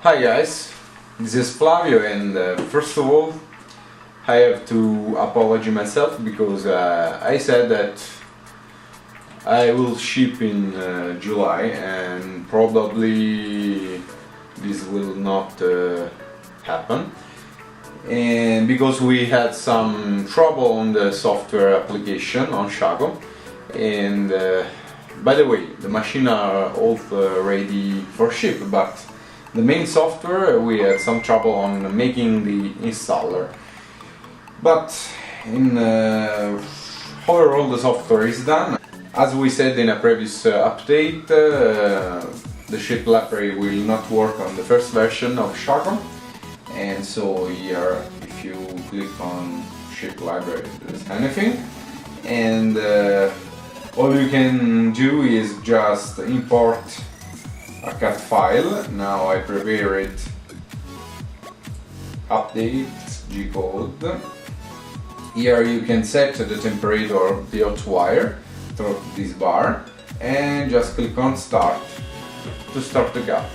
Hi guys, this is Flavio, and first of all I have to apologize myself because I said that I will ship in July, and probably this will not happen, and because we had some trouble on the software application on Shago. And by the way, the machine are all ready for ship, but the main software we had some trouble on making the installer. But in overall the software is done. As we said in a previous update, the ship library will not work on the first version of Shago, and so here if you click on ship library there's anything, and all you can do is just import a cat file. Now I prepare it, update G-code. Here you can set the temperature of the hot wire through this bar and just click on start to start the cut.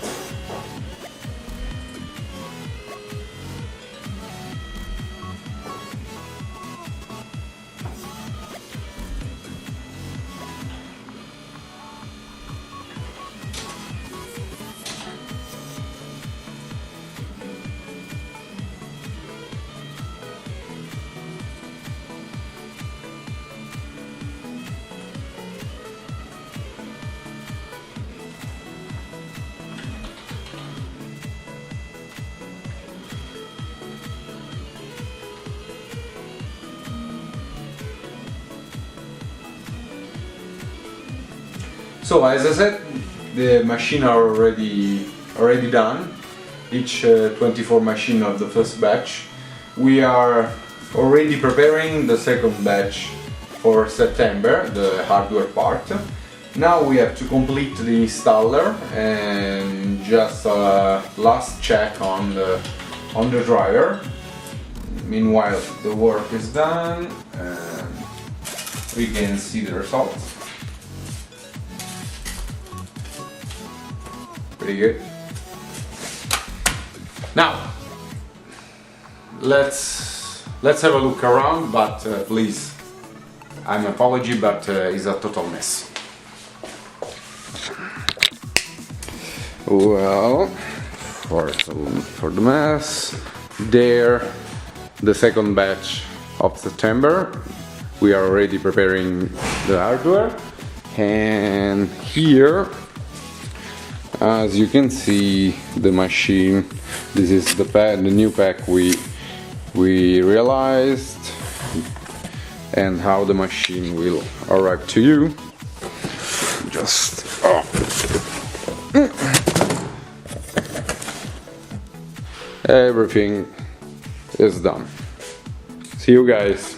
So as I said, the machine are already done. Each 24 machine of the first batch. We are already preparing the second batch for September, the hardware part. Now we have to complete the installer and just a last check on the dryer. Meanwhile, the work is done and we can see the results. Pretty good. Now let's have a look around, but please, I'm apology, but it's a total mess. Well, for the mess, there, the second batch of September. We are already preparing the hardware, and here, as you can see, the machine, this is the new pack we realized, and how the machine will arrive to you. Just everything is done. See you guys.